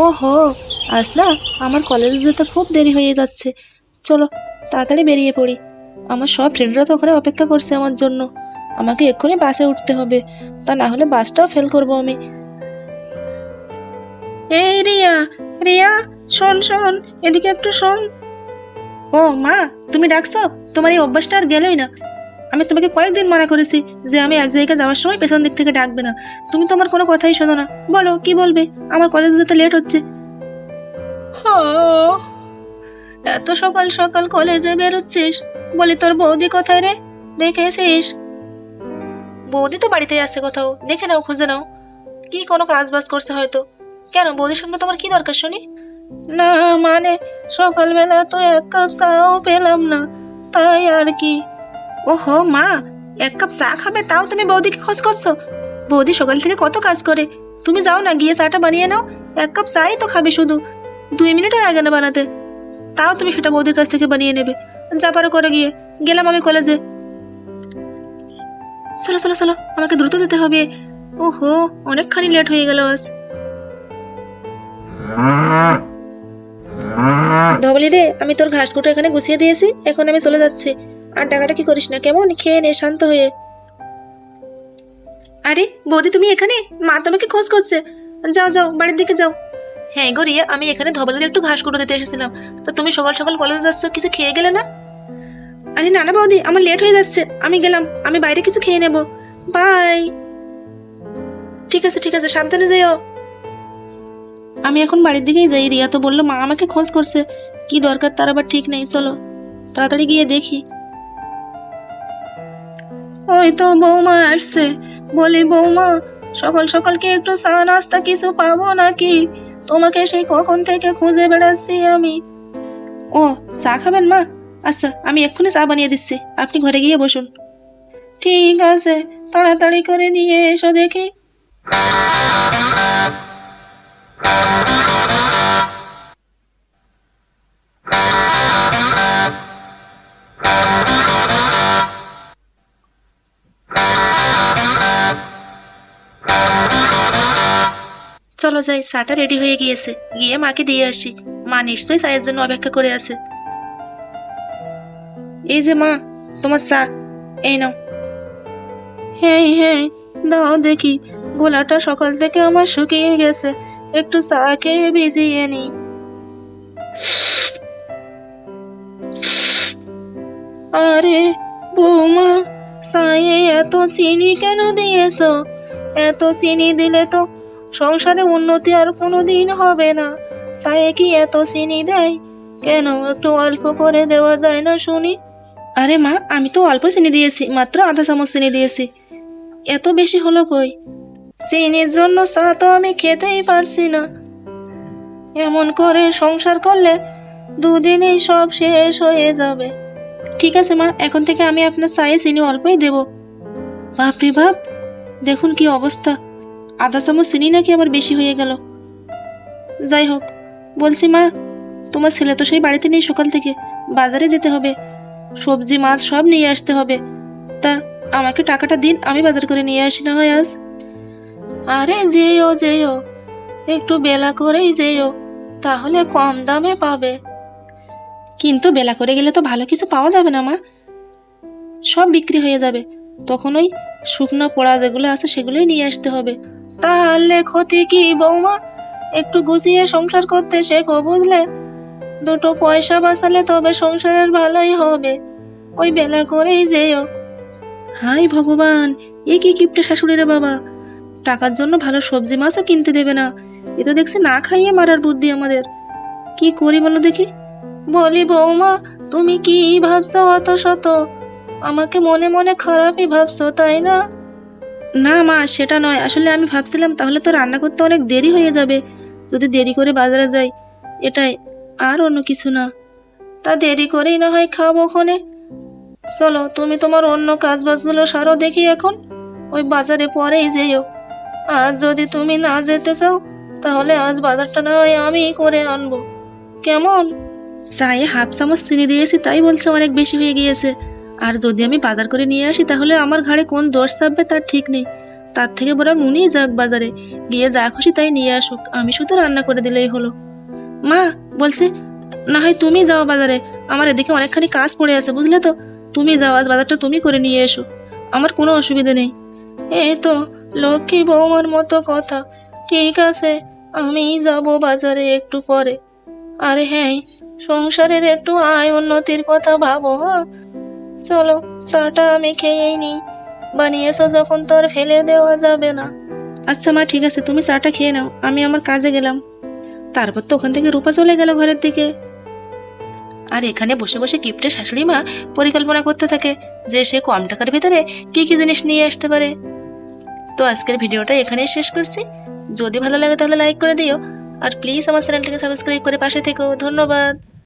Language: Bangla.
ওহো, আজ না আমার কলেজে যেতে খুব দেরি হয়ে যাচ্ছে। চলো তাড়াতাড়ি বেরিয়ে পড়ি। আমার সব ফ্রেন্ডরা তো ওখানে অপেক্ষা করছে আমার জন্য। আমাকে এক্ষুনি বাসে উঠতে হবে, তা না হলে বাসটাও ফেল করবো আমি। এই রিয়া, রিয়া, শোন শোন, এদিকে একটু শোন। ও মা, তুমি ডাকছো? তোমার এই অভ্যাসটা আর গেলই না। আমি তোমাকে কয়েকদিন মানা করেছি যে আমি এক জায়গায় যাওয়ার সময় পেছন দিক থেকে ডাকবে না। তুমি তো আমার কোনো কথাই শোনো না। বলো কি বলবে? আমার কলেজে যেতে লেট হচ্ছে। এত সকাল সকাল কলেজে বেরোচ্ছিস? বলি তোর বৌদি কোথায় রে? দেখেছিস? বৌদি তো বাড়িতেই আছে কোথাও, দেখে নাও, খুঁজে নাও। কি কোনো কাজ বাজ করছে হয়তো। কেন, বৌদির সঙ্গে তোমার কি দরকার শুনি? না মানে, সকালবেলা তো এক কাপ চাও পেলাম না, তাই আর কি। ওহো মা, এক কাপ চা খাবে তাও তুমি বৌদিকে খোঁজ করছো? বৌদি সকাল থেকে কত কাজ করে। তুমি যাও না, গিয়ে চাটা বানিয়ে নাও। এক কাপ চাই তো খাবে শুধু, 2 মিনিটের আগে না বানাতে। তাও তুমি সেটা বৌদির কাছ থেকে বানিয়ে নেবে। যা পারো করে, গিয়ে গেলাম আমি কলেজে। চলো চলো চলো, আমাকে দ্রুত যেতে হবে। ওহো, অনেকখানি লেট হয়ে গেল আজ। ধবলি রে, আমি তোর ঘাসগুলো এখানে গুছিয়ে দিয়েছি, এখন আমি চলে যাচ্ছি। আর টাকাটা কি করিস না কেমন, খেয়ে নে শান্ত হয়ে। আরে বৌদি, তুমি এখানে? মা তোমাকে খোঁজ করছে। যাও যাও, বাড়ির দিকে যাও। হ্যাঁ গো রিয়া, আমি এখানে ধবলের একটু ঘাস কুটো দিতে এসেছিলাম। তা তুমি সকাল সকাল কলেজে যাচ্ছ, কিছু খেয়ে গেলে না? আরে না না বৌদি, আমার লেট হয়ে যাচ্ছে, আমি গেলাম, আমি বাইরে কিছু খেয়ে নেব। বাই। ঠিক আছে ঠিক আছে, সাবধানে যাইও। আমি এখন বাড়ির দিকেই যাই। রিয়া তো বললো মা আমাকে খোঁজ করছে, কি দরকার তার আবার ঠিক নেই। চলো তাড়াতাড়ি গিয়ে দেখি। ওই তো বৌমা আসছে। বলি বৌমা, সকাল সকাল কি একটু চা নাস্তা কিছু পাবো নাকি? তোমাকে সেই কখন থেকে খুঁজে বেড়াচ্ছি আমি। ও, চা খাবেন মা? আচ্ছা, আমি এক্ষুনি চা বানিয়ে দিচ্ছি, আপনি ঘরে গিয়ে বসুন। ঠিক আছে, তাড়াতাড়ি করে নিয়ে এসো দেখি। চলো যাই, চাটা রেডি হয়ে গিয়েছে, গিয়ে মাকে দিয়ে আসি। মা নিশ্চয়ই চায়ের জন্য অপেক্ষা করে আছে। এই যে মা, তোমার চা, এই নাও। হ্যাঁ হ্যাঁ, দাও দেখি। গোলাটা সকাল থেকে আমার শুকিয়ে গেছে, একটু চা খেয়ে ভিজিয়ে নি। আরে বৌমা, চায়ে এত চিনি কেন দিয়েছো? এত চিনি দিলে তো সংসারে উন্নতি আর কোনোদিন হবে না। চায়ে কি এত চিনি দেয়? কেন একটু অল্প করে দেওয়া যায় না শুনি? আরে মা, আমি তো অল্প চিনি দিয়েছি, মাত্র আধা চামচ চিনি দিয়েছি, এত বেশি হলো কই? চিনির জন্য চা তো আমি খেতেই পারছি না। এমন করে সংসার করলে দুদিনেই সব শেষ হয়ে যাবে। ঠিক আছে মা, এখন থেকে আমি আপনার চায়ে চিনি অল্পই দেব। বাপরে বাপ, দেখুন কি অবস্থা, আধা চামচ চিনি নাকি আবার বেশি হয়ে গেল। যাই হোক, বলছি মা, তোমার ছেলে তো সেই বাড়িতে নেই সকাল থেকে, বাজারে যেতে হবে, সবজি মাছ সব নিয়ে আসতে হবে। তা আমাকে টাকাটা দিন, আমি বাজার করে নিয়ে আসি না হয় আজ। আরে যেও যেও, একটু বেলা করেই যেও, তাহলে কম দামে পাবে। কিন্তু বেলা করে গেলে তো ভালো কিছু পাওয়া যাবে না মা, সব বিক্রি হয়ে যাবে। তখন ওই শুকনো পোড়া যেগুলো আছে সেগুলোই নিয়ে আসতে হবে। তাহলে ক্ষতি কি বৌমা? একটু গুছিয়ে সংসার করতে শেখো, বুঝলে? দুটো পয়সা বাঁচালে তবে সংসারের ভালোই হবে। ওই বেলা করেই যেও। হাই ভগবান, এ কি কিপটে শাশুড়ি রে বাবা, টাকার জন্য ভালো সবজি মাছও কিনতে দেবে না। এ তো দেখছি না খাইয়ে মারার বুদ্ধি আমাদের। কি করি বলো দেখি। বলি বৌমা, তুমি কি ভাবছো অত শত? আমাকে মনে মনে খারাপই ভাবছো, তাই না? না মা, সেটা নয়, আসলে আমি ভাবছিলাম তাহলে তো রান্না করতে অনেক দেরি হয়ে যাবে যদি দেরি করে বাজারে যাই, এটাই, আর অন্য কিছু না। তা দেরি করেই না হয় খাবো ওখানে। চলো তুমি তোমার অন্য কাজ বাজগুলো সারো দেখি এখন, ওই বাজারে পরেই যেও। আজ যদি তুমি না যেতে চাও তাহলে আজ বাজারটা না হয় আমি করে আনবো, কেমন? চায়ে হাফ চামচ চিনি দিয়েছি তাই বলছে অনেক বেশি হয়ে গিয়েছে। আর যদি আমি বাজার করে নিয়ে আসি তাহলে আমার ঘাড়ে কোন দোষ চাপবে তার ঠিক নেই। তার থেকে বরং উনিই যাক বাজারে, গিয়ে যা খুশি তাই নিয়ে আসুক, আমি শুধু রান্না করে দিলেই হলো। মা বলছি, না হয় তুমি যাও বাজারে, আমার এদিকে অনেকখানি কাজ পড়ে আছে বুঝলে তো, তুমি যাও, আজ বাজারটা তুমি করে নিয়ে এসো, আমার কোনো অসুবিধে নেই। এই তো লক্ষ্মী বৌমার মতো কথা, ঠিক আছে আমি যাব বাজারে একটু পরে। আরে হ্যাঁ, সংসারের একটু আয় উন্নতির কথা ভাবো। হ্যাঁ চলো, চাটা আমি খেয়েই নিই, বানিয়েছো যখন তো আর ফেলে দেওয়া যাবে না। আচ্ছা মা ঠিক আছে, তুমি চাটা খেয়ে নাও, আমি আমার কাজে গেলাম। তারপর তো ওখান থেকে রূপা চলে গেল ঘরের দিকে। আর এখানে বসে বসে কিপ্টের শাশুড়ি মা পরিকল্পনা করতে থাকে যে সে কম টাকার ভিতরে কি কি জিনিস নিয়ে আসতে পারে। তো আজকের ভিডিওটা এখানেই শেষ করছি। যদি ভালো লাগে তাহলে লাইক করে দিও, আর প্লিজ আমার চ্যানেলটাকে সাবস্ক্রাইব করে পাশে থেকো। ধন্যবাদ।